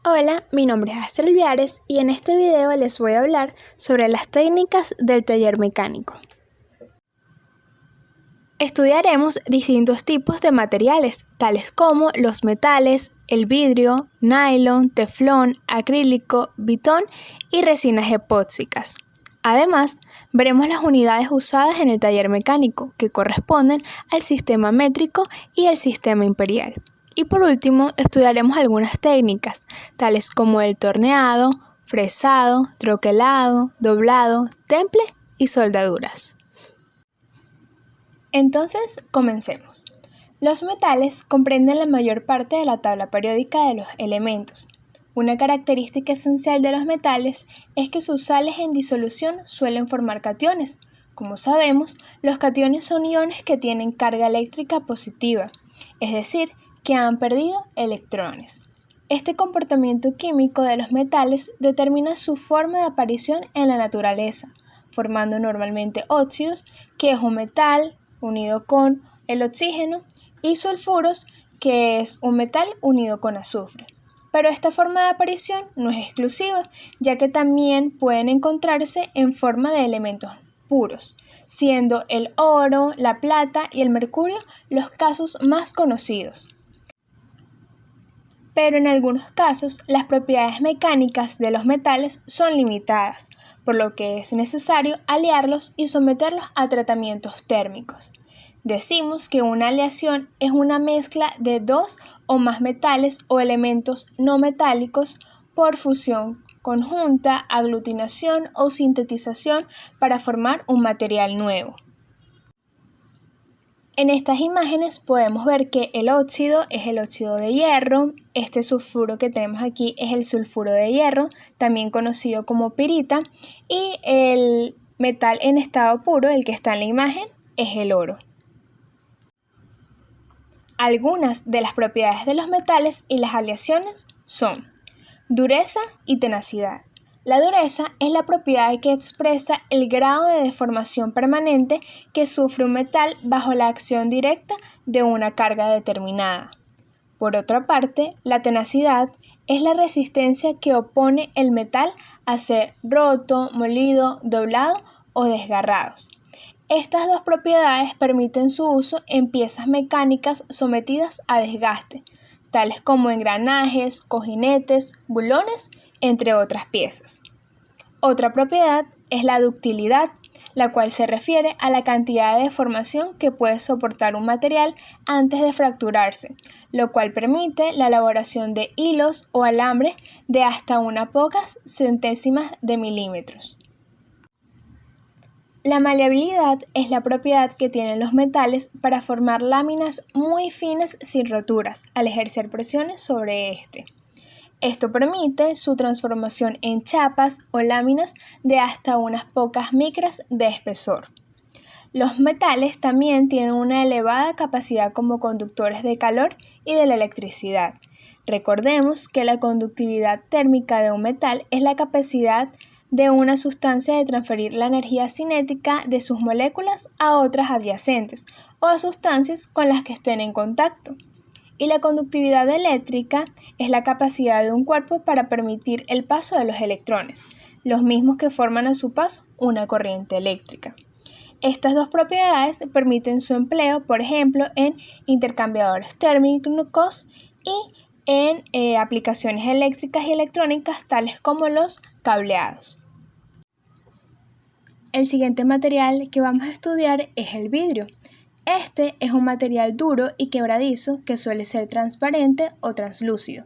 Hola, mi nombre es Astrid Viares y en este video les voy a hablar sobre las técnicas del taller mecánico. Estudiaremos distintos tipos de materiales, tales como los metales, el vidrio, nylon, teflón, acrílico, vitón y resinas epóxicas. Además, veremos las unidades usadas en el taller mecánico, que corresponden al sistema métrico y el sistema imperial. Y por último, estudiaremos algunas técnicas, tales como el torneado, fresado, troquelado, doblado, temple y soldaduras. Entonces, comencemos. Los metales comprenden la mayor parte de la tabla periódica de los elementos. Una característica esencial de los metales es que sus sales en disolución suelen formar cationes. Como sabemos, los cationes son iones que tienen carga eléctrica positiva, es decir, que han perdido electrones. Este comportamiento químico de los metales determina su forma de aparición en la naturaleza, formando normalmente óxidos, que es un metal unido con el oxígeno, y sulfuros, que es un metal unido con azufre. Pero esta forma de aparición no es exclusiva, ya que también pueden encontrarse en forma de elementos puros, siendo el oro, la plata y el mercurio los casos más conocidos. Pero en algunos casos, las propiedades mecánicas de los metales son limitadas, por lo que es necesario alearlos y someterlos a tratamientos térmicos. Decimos que una aleación es una mezcla de dos o más metales o elementos no metálicos por fusión conjunta, aglutinación o sintetización para formar un material nuevo. En estas imágenes podemos ver que el óxido es el óxido de hierro, este sulfuro que tenemos aquí es el sulfuro de hierro, también conocido como pirita, y el metal en estado puro, el que está en la imagen, es el oro. Algunas de las propiedades de los metales y las aleaciones son dureza y tenacidad. La dureza es la propiedad que expresa el grado de deformación permanente que sufre un metal bajo la acción directa de una carga determinada. Por otra parte, la tenacidad es la resistencia que opone el metal a ser roto, molido, doblado o desgarrados. Estas dos propiedades permiten su uso en piezas mecánicas sometidas a desgaste, tales como engranajes, cojinetes, bulones, entre otras piezas. Otra propiedad es la ductilidad, la cual se refiere a la cantidad de deformación que puede soportar un material antes de fracturarse, lo cual permite la elaboración de hilos o alambres de hasta unas pocas centésimas de milímetros. La maleabilidad es la propiedad que tienen los metales para formar láminas muy finas sin roturas al ejercer presiones sobre este. Esto permite su transformación en chapas o láminas de hasta unas pocas micras de espesor. Los metales también tienen una elevada capacidad como conductores de calor y de la electricidad. Recordemos que la conductividad térmica de un metal es la capacidad de una sustancia de transferir la energía cinética de sus moléculas a otras adyacentes o a sustancias con las que estén en contacto. Y la conductividad eléctrica es la capacidad de un cuerpo para permitir el paso de los electrones, los mismos que forman a su paso una corriente eléctrica. Estas dos propiedades permiten su empleo, por ejemplo, en intercambiadores térmicos y en aplicaciones eléctricas y electrónicas tales como los cableados. El siguiente material que vamos a estudiar es el vidrio. Este es un material duro y quebradizo que suele ser transparente o translúcido.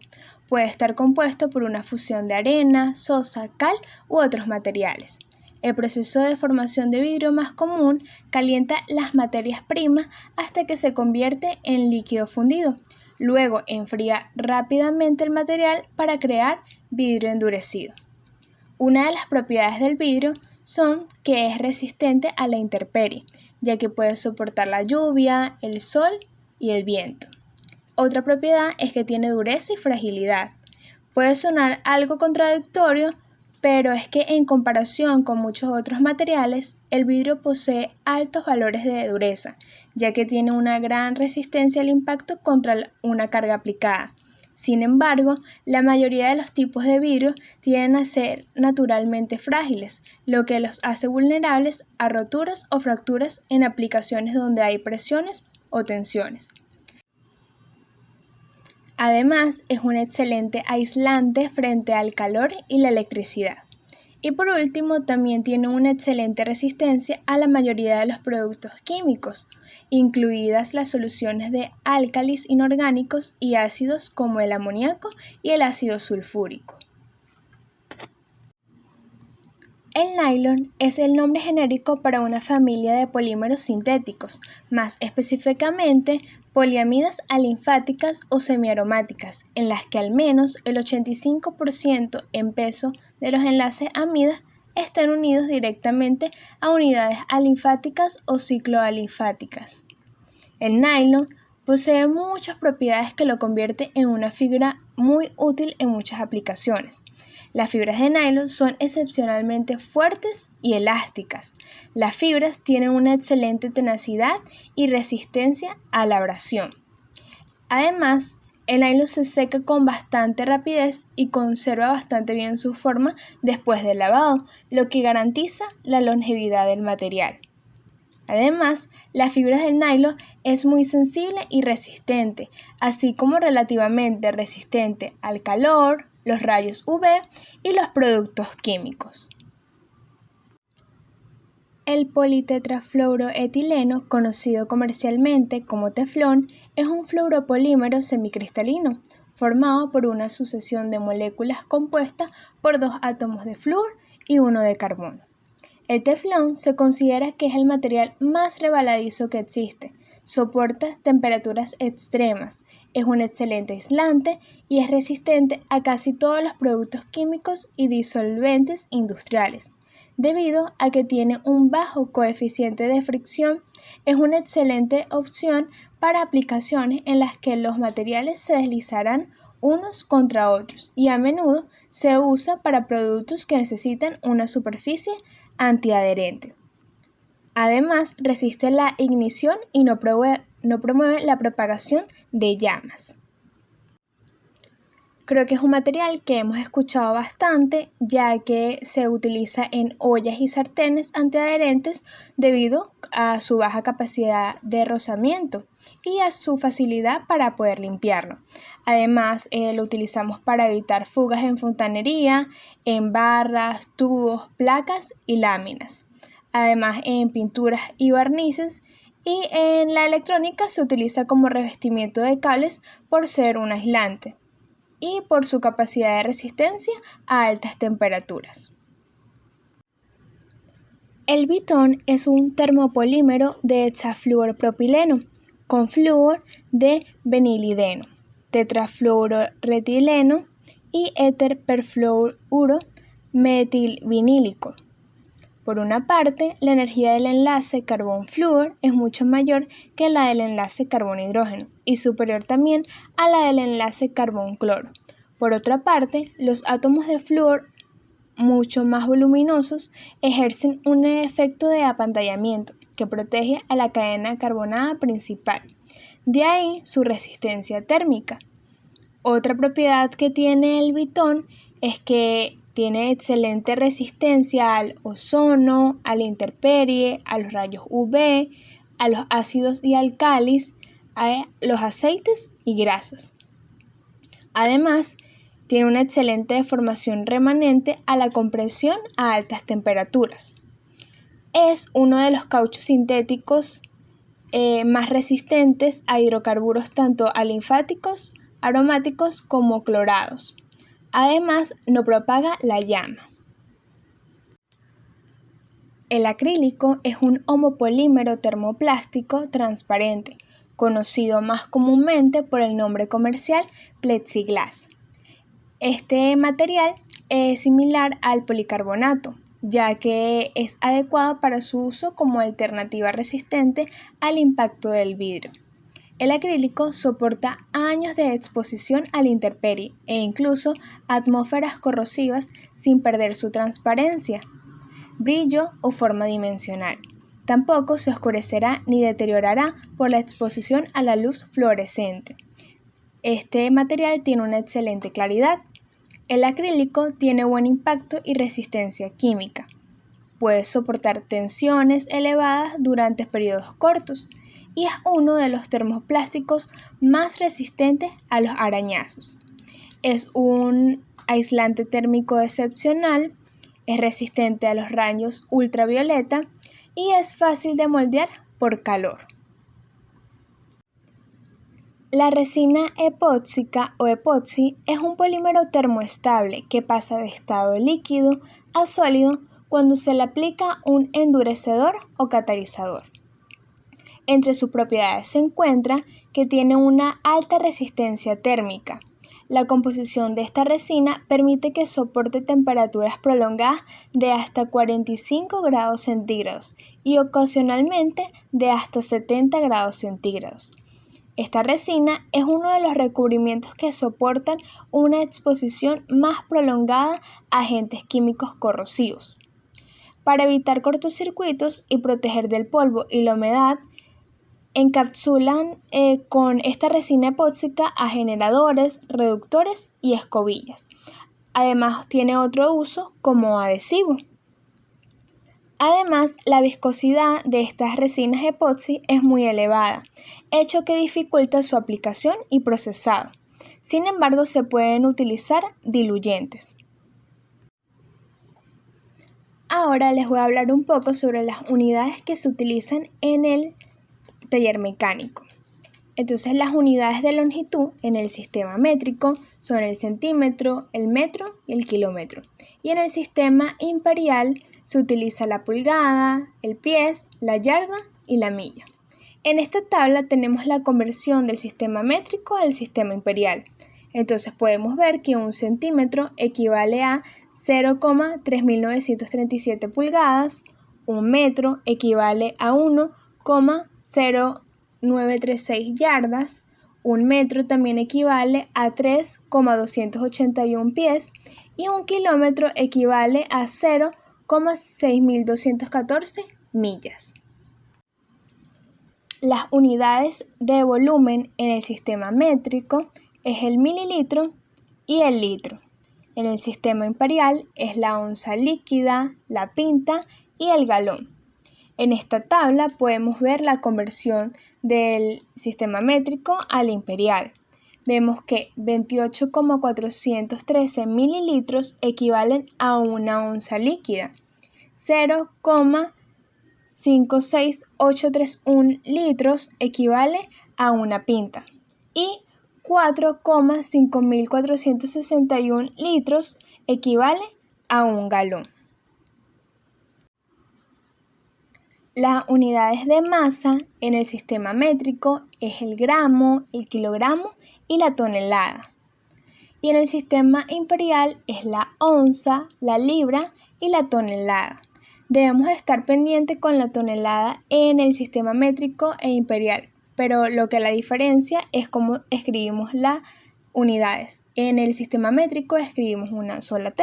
Puede estar compuesto por una fusión de arena, sosa, cal u otros materiales. El proceso de formación de vidrio más común calienta las materias primas hasta que se convierte en líquido fundido. Luego enfría rápidamente el material para crear vidrio endurecido. Una de las propiedades del vidrio son que es resistente a la intemperie, ya que puede soportar la lluvia, el sol y el viento. Otra propiedad es que tiene dureza y fragilidad. Puede sonar algo contradictorio, pero es que en comparación con muchos otros materiales, el vidrio posee altos valores de dureza, ya que tiene una gran resistencia al impacto contra una carga aplicada. Sin embargo, la mayoría de los tipos de vidrio tienden a ser naturalmente frágiles, lo que los hace vulnerables a roturas o fracturas en aplicaciones donde hay presiones o tensiones. Además, es un excelente aislante frente al calor y la electricidad. Y por último, también tiene una excelente resistencia a la mayoría de los productos químicos, incluidas las soluciones de álcalis inorgánicos y ácidos como el amoníaco y el ácido sulfúrico. El nylon es el nombre genérico para una familia de polímeros sintéticos, más específicamente poliamidas alinfáticas o semiaromáticas, en las que al menos el 85% en peso de los enlaces amidas están unidos directamente a unidades alinfáticas o cicloalinfáticas. El nylon posee muchas propiedades que lo convierten en una fibra muy útil en muchas aplicaciones. Las fibras de nylon son excepcionalmente fuertes y elásticas. Las fibras tienen una excelente tenacidad y resistencia a la abrasión. Además, el nylon se seca con bastante rapidez y conserva bastante bien su forma después del lavado, lo que garantiza la longevidad del material. Además, las fibras del nylon es muy sensible y resistente, así como relativamente resistente al calor, los rayos UV y los productos químicos. El politetrafluoroetileno, conocido comercialmente como teflón, es un fluoropolímero semicristalino, formado por una sucesión de moléculas compuestas por 2 átomos de flúor y 1 de carbono. El teflón se considera que es el material más resbaladizo que existe, soporta temperaturas extremas, es un excelente aislante y es resistente a casi todos los productos químicos y disolventes industriales. Debido a que tiene un bajo coeficiente de fricción, es una excelente opción para aplicaciones en las que los materiales se deslizarán unos contra otros y a menudo se usa para productos que necesitan una superficie antiadherente. Además, resiste la ignición y no promueve la propagación de llamas. Creo que es un material que hemos escuchado bastante, ya que se utiliza en ollas y sartenes antiadherentes debido a su baja capacidad de rozamiento y a su facilidad para poder limpiarlo. Además, lo utilizamos para evitar fugas en fontanería, en barras, tubos, placas y láminas. Además, en pinturas y barnices, y en la electrónica se utiliza como revestimiento de cables por ser un aislante y por su capacidad de resistencia a altas temperaturas. El bitón es un termopolímero de hexafluoropropileno con flúor de benilideno, tetrafluororetileno y éter perfluoro metilvinílico. Por una parte, la energía del enlace carbón-flúor es mucho mayor que la del enlace carbón-hidrógeno y superior también a la del enlace carbón-cloro. Por otra parte, los átomos de flúor, mucho más voluminosos, ejercen un efecto de apantallamiento que protege a la cadena carbonada principal. De ahí su resistencia térmica. Otra propiedad que tiene el bitón es que tiene excelente resistencia al ozono, a la intemperie, a los rayos UV, a los ácidos y álcalis, a los aceites y grasas. Además, tiene una excelente deformación remanente a la compresión a altas temperaturas. Es uno de los cauchos sintéticos más resistentes a hidrocarburos tanto alinfáticos, aromáticos como clorados. Además, no propaga la llama. El acrílico es un homopolímero termoplástico transparente, conocido más comúnmente por el nombre comercial plexiglas. Este material es similar al policarbonato, ya que es adecuado para su uso como alternativa resistente al impacto del vidrio. El acrílico soporta años de exposición a la intemperie e incluso atmósferas corrosivas sin perder su transparencia, brillo o forma dimensional. Tampoco se oscurecerá ni deteriorará por la exposición a la luz fluorescente. Este material tiene una excelente claridad. El acrílico tiene buen impacto y resistencia química. Puede soportar tensiones elevadas durante periodos cortos y es uno de los termoplásticos más resistentes a los arañazos. Es un aislante térmico excepcional, es resistente a los rayos ultravioleta y es fácil de moldear por calor. La resina epóxica o epoxi es un polímero termoestable que pasa de estado líquido a sólido cuando se le aplica un endurecedor o catalizador. Entre sus propiedades se encuentra que tiene una alta resistencia térmica. La composición de esta resina permite que soporte temperaturas prolongadas de hasta 45 grados centígrados y ocasionalmente de hasta 70 grados centígrados. Esta resina es uno de los recubrimientos que soportan una exposición más prolongada a agentes químicos corrosivos. Para evitar cortocircuitos y proteger del polvo y la humedad, encapsulan con esta resina epóxica a generadores, reductores y escobillas. Además, tiene otro uso como adhesivo. Además, la viscosidad de estas resinas epoxi es muy elevada, hecho que dificulta su aplicación y procesado. Sin embargo, se pueden utilizar diluyentes. Ahora les voy a hablar un poco sobre las unidades que se utilizan en el taller mecánico. Entonces, las unidades de longitud en el sistema métrico son el centímetro, el metro y el kilómetro. Y en el sistema imperial se utiliza la pulgada, el pies, la yarda y la milla. En esta tabla tenemos la conversión del sistema métrico al sistema imperial. Entonces podemos ver que un centímetro equivale a 0,3937 pulgadas, un metro equivale a 1,0936 yardas, un metro también equivale a 3,281 pies y un kilómetro equivale a 0,6214 millas. Las unidades de volumen en el sistema métrico es el mililitro y el litro. En el sistema imperial es la onza líquida, la pinta y el galón. En esta tabla podemos ver la conversión del sistema métrico al imperial. Vemos que 28,413 mililitros equivalen a una onza líquida, 0,56831 litros equivale a una pinta y 4,5461 litros equivale a un galón. Las unidades de masa en el sistema métrico es el gramo, el kilogramo y la tonelada. Y en el sistema imperial es la onza, la libra y la tonelada. Debemos estar pendientes con la tonelada en el sistema métrico e imperial, pero lo que la diferencia es cómo escribimos las unidades. En el sistema métrico escribimos una sola T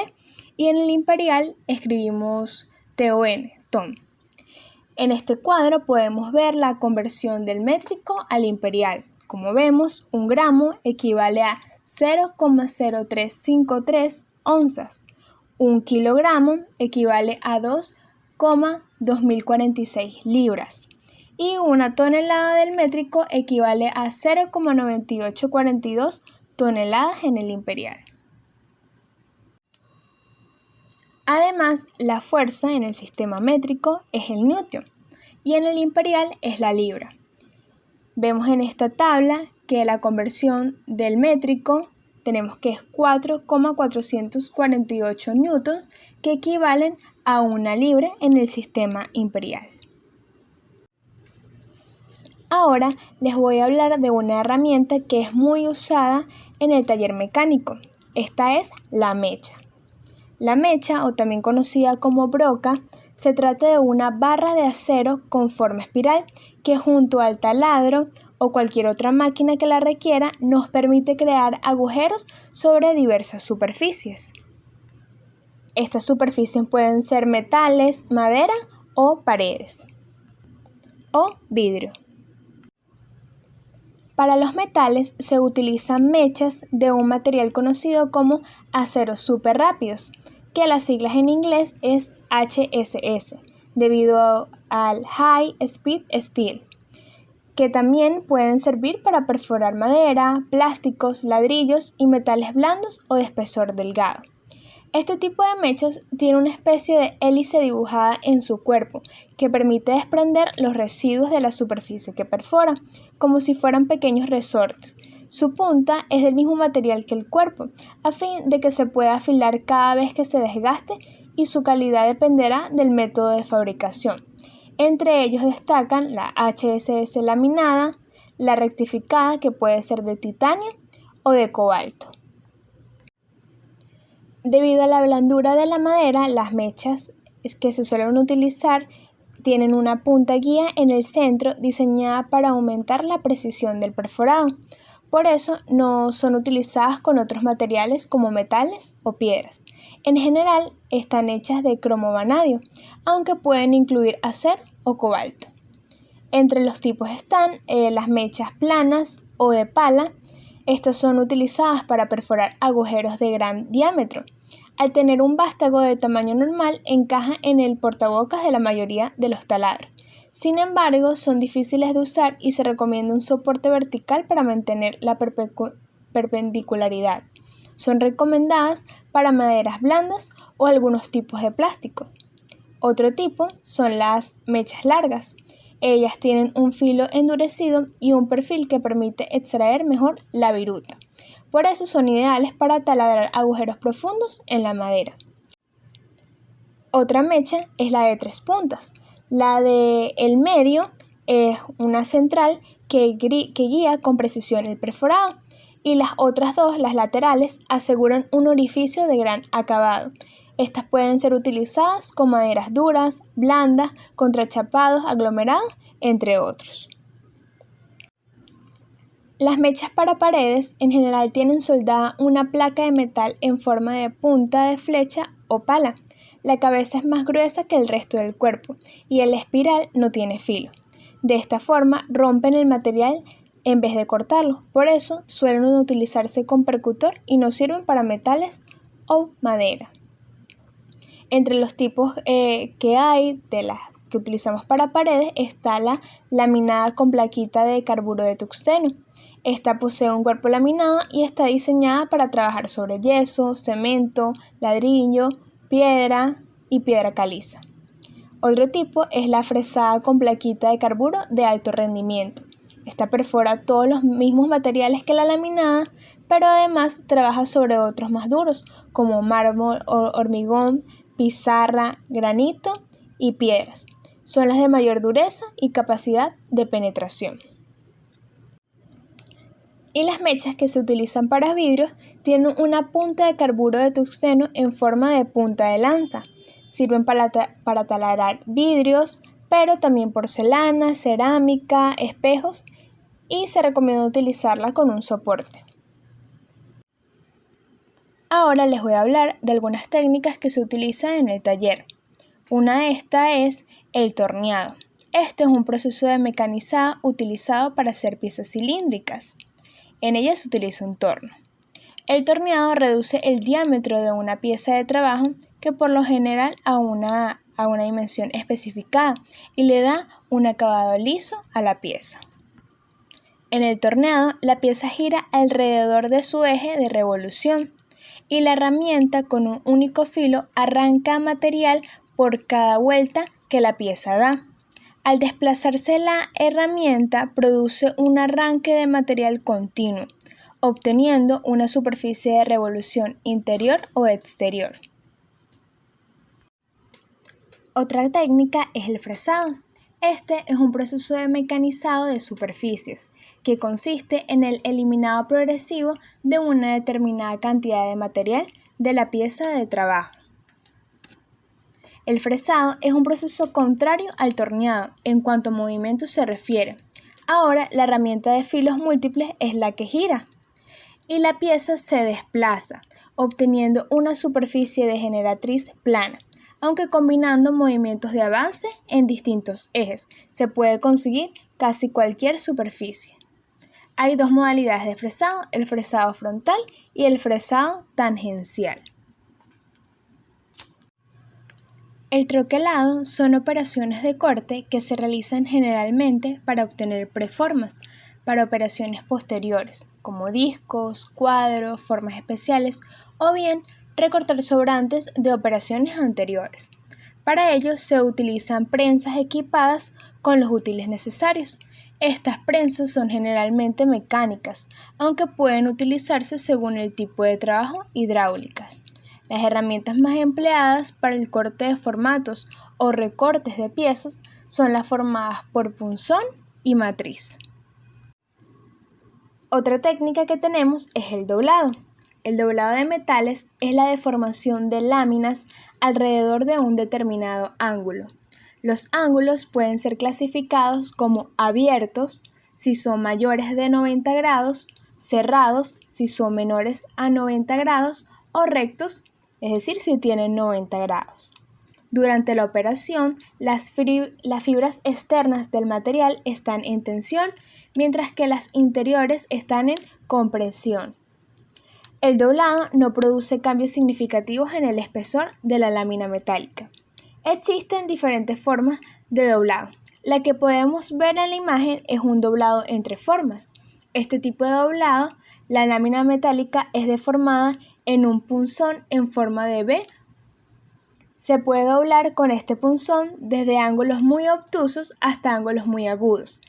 y en el imperial escribimos TON, ton. En este cuadro podemos ver la conversión del métrico al imperial. Como vemos, un gramo equivale a 0,0353 onzas. Un kilogramo equivale a 2,2046 libras. Y una tonelada del métrico equivale a 0,9842 toneladas en el imperial. Además, la fuerza en el sistema métrico es el newton y en el imperial es la libra. Vemos en esta tabla que la conversión del métrico tenemos que es 4,448 newtons que equivalen a una libra en el sistema imperial. Ahora les voy a hablar de una herramienta que es muy usada en el taller mecánico. Esta es la mecha. La mecha, o también conocida como broca, se trata de una barra de acero con forma espiral que junto al taladro o cualquier otra máquina que la requiera nos permite crear agujeros sobre diversas superficies. Estas superficies pueden ser metales, madera o paredes o vidrio. Para los metales se utilizan mechas de un material conocido como aceros superrápidos, que las siglas en inglés es HSS, debido al High Speed Steel, que también pueden servir para perforar madera, plásticos, ladrillos y metales blandos o de espesor delgado. Este tipo de mechas tiene una especie de hélice dibujada en su cuerpo que permite desprender los residuos de la superficie que perfora, como si fueran pequeños resortes. Su punta es del mismo material que el cuerpo, a fin de que se pueda afilar cada vez que se desgaste, y su calidad dependerá del método de fabricación. Entre ellos destacan la HSS laminada, la rectificada, que puede ser de titanio o de cobalto. Debido a la blandura de la madera, las mechas que se suelen utilizar tienen una punta guía en el centro diseñada para aumentar la precisión del perforado. Por eso no son utilizadas con otros materiales como metales o piedras. En general están hechas de cromo vanadio, aunque pueden incluir acero o cobalto. Entre los tipos están las mechas planas o de pala. Estas son utilizadas para perforar agujeros de gran diámetro. Al tener un vástago de tamaño normal, encaja en el portabocas de la mayoría de los taladros. Sin embargo, son difíciles de usar y se recomienda un soporte vertical para mantener la perpendicularidad. Son recomendadas para maderas blandas o algunos tipos de plástico. Otro tipo son las mechas largas. Ellas tienen un filo endurecido y un perfil que permite extraer mejor la viruta. Por eso son ideales para taladrar agujeros profundos en la madera. Otra mecha es la de 3 puntas. La de el medio es una central que guía con precisión el perforado, y las otras dos, las laterales, aseguran un orificio de gran acabado. Estas pueden ser utilizadas con maderas duras, blandas, contrachapados, aglomerados, entre otros. Las mechas para paredes en general tienen soldada una placa de metal en forma de punta de flecha o pala. La cabeza es más gruesa que el resto del cuerpo y el espiral no tiene filo. De esta forma rompen el material en vez de cortarlo. Por eso suelen utilizarse con percutor y no sirven para metales o madera. Entre los tipos que hay de las que utilizamos para paredes está la laminada con plaquita de carburo de tungsteno. Esta posee un cuerpo laminado y está diseñada para trabajar sobre yeso, cemento, ladrillo, piedra y piedra caliza. Otro tipo es la fresada con plaquita de carburo de alto rendimiento. Esta perfora todos los mismos materiales que la laminada, pero además trabaja sobre otros más duros como mármol, hormigón, pizarra, granito y piedras. Son las de mayor dureza y capacidad de penetración. Y las mechas que se utilizan para vidrios tienen una punta de carburo de tungsteno en forma de punta de lanza. Sirven para taladrar vidrios, pero también porcelana, cerámica, espejos, y se recomienda utilizarla con un soporte. Ahora les voy a hablar de algunas técnicas que se utilizan en el taller. Una de estas es el torneado. Este es un proceso de mecanizado utilizado para hacer piezas cilíndricas. En ella se utiliza un torno. El torneado reduce el diámetro de una pieza de trabajo que por lo general a una dimensión especificada y le da un acabado liso a la pieza. En el torneado, la pieza gira alrededor de su eje de revolución y la herramienta con un único filo arranca material por cada vuelta que la pieza da. Al desplazarse la herramienta, produce un arranque de material continuo, obteniendo una superficie de revolución interior o exterior. Otra técnica es el fresado. Este es un proceso de mecanizado de superficies que consiste en el eliminado progresivo de una determinada cantidad de material de la pieza de trabajo. El fresado es un proceso contrario al torneado en cuanto a movimiento se refiere. Ahora la herramienta de filos múltiples es la que gira y la pieza se desplaza, obteniendo una superficie de generatriz plana. Aunque combinando movimientos de avance en distintos ejes, se puede conseguir casi cualquier superficie. Hay dos modalidades de fresado, el fresado frontal y el fresado tangencial. El troquelado son operaciones de corte que se realizan generalmente para obtener preformas para operaciones posteriores, como discos, cuadros, formas especiales o bien recortar sobrantes de operaciones anteriores. Para ello se utilizan prensas equipadas con los útiles necesarios. Estas prensas son generalmente mecánicas, aunque pueden utilizarse según el tipo de trabajo hidráulicas. Las herramientas más empleadas para el corte de formatos o recortes de piezas son las formadas por punzón y matriz. Otra técnica que tenemos es el doblado. El doblado de metales es la deformación de láminas alrededor de un determinado ángulo. Los ángulos pueden ser clasificados como abiertos si son mayores de 90 grados, cerrados si son menores a 90 grados o rectos, es decir, si tienen 90 grados. Durante la operación, las fibras externas del material están en tensión, mientras que las interiores están en compresión. El doblado no produce cambios significativos en el espesor de la lámina metálica. Existen diferentes formas de doblado. La que podemos ver en la imagen es un doblado entre formas. Este tipo de doblado, la lámina metálica es deformada en un punzón en forma de V. Se puede doblar con este punzón desde ángulos muy obtusos hasta ángulos muy agudos.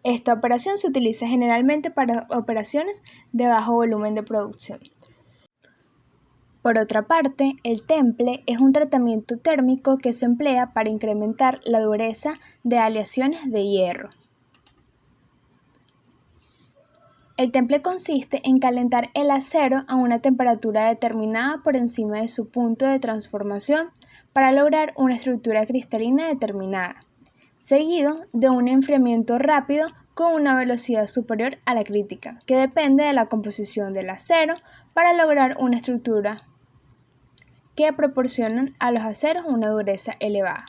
Esta operación se utiliza generalmente para operaciones de bajo volumen de producción. Por otra parte, el temple es un tratamiento térmico que se emplea para incrementar la dureza de aleaciones de hierro. El temple consiste en calentar el acero a una temperatura determinada por encima de su punto de transformación para lograr una estructura cristalina determinada, seguido de un enfriamiento rápido con una velocidad superior a la crítica, que depende de la composición del acero para lograr una estructura que proporcionan a los aceros una dureza elevada.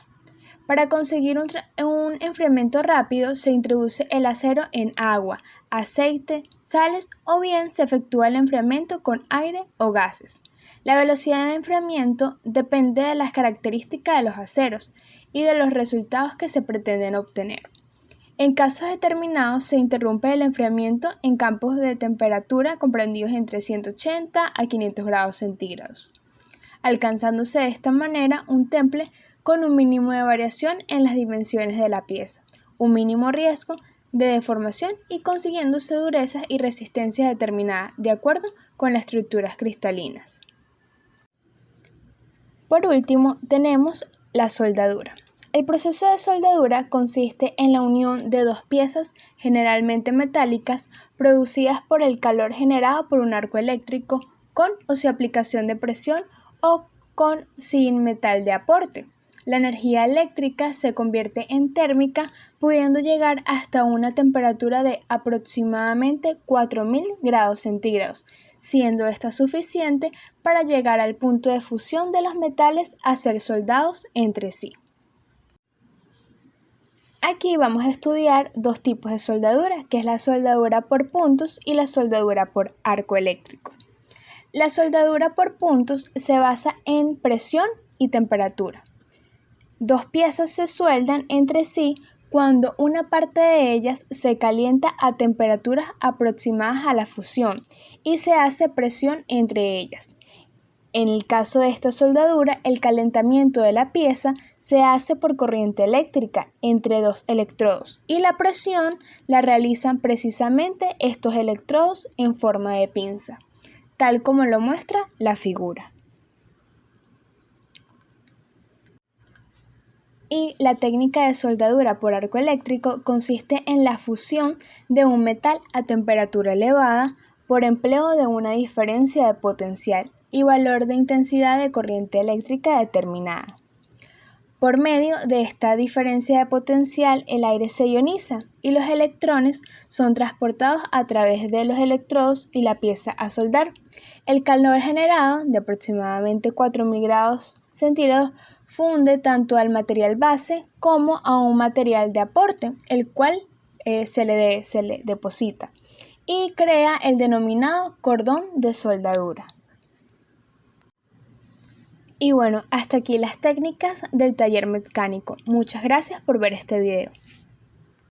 Para conseguir un enfriamiento rápido se introduce el acero en agua, aceite, sales o bien se efectúa el enfriamiento con aire o gases. La velocidad de enfriamiento depende de las características de los aceros y de los resultados que se pretenden obtener. En casos determinados se interrumpe el enfriamiento en campos de temperatura comprendidos entre 180 a 500 grados centígrados, alcanzándose de esta manera un temple con un mínimo de variación en las dimensiones de la pieza, un mínimo riesgo de deformación y consiguiéndose durezas y resistencias determinadas de acuerdo con las estructuras cristalinas. Por último, tenemos la soldadura. El proceso de soldadura consiste en la unión de dos piezas generalmente metálicas producidas por el calor generado por un arco eléctrico con o sin aplicación de presión o con sin metal de aporte. La energía eléctrica se convierte en térmica, pudiendo llegar hasta una temperatura de aproximadamente 4000 grados centígrados, siendo esta suficiente para llegar al punto de fusión de los metales a ser soldados entre sí. Aquí vamos a estudiar dos tipos de soldadura, que es la soldadura por puntos y la soldadura por arco eléctrico. La soldadura por puntos se basa en presión y temperatura. Dos piezas se sueldan entre sí cuando una parte de ellas se calienta a temperaturas aproximadas a la fusión y se hace presión entre ellas. En el caso de esta soldadura, el calentamiento de la pieza se hace por corriente eléctrica entre dos electrodos y la presión la realizan precisamente estos electrodos en forma de pinza, tal como lo muestra la figura. Y la técnica de soldadura por arco eléctrico consiste en la fusión de un metal a temperatura elevada por empleo de una diferencia de potencial y valor de intensidad de corriente eléctrica determinada. Por medio de esta diferencia de potencial, el aire se ioniza y los electrones son transportados a través de los electrodos y la pieza a soldar. El calor generado, de aproximadamente 4000 grados centígrados, funde tanto al material base como a un material de aporte, el cual se le deposita. y crea el denominado cordón de soldadura. Y bueno, hasta aquí las técnicas del taller mecánico. Muchas gracias por ver este video.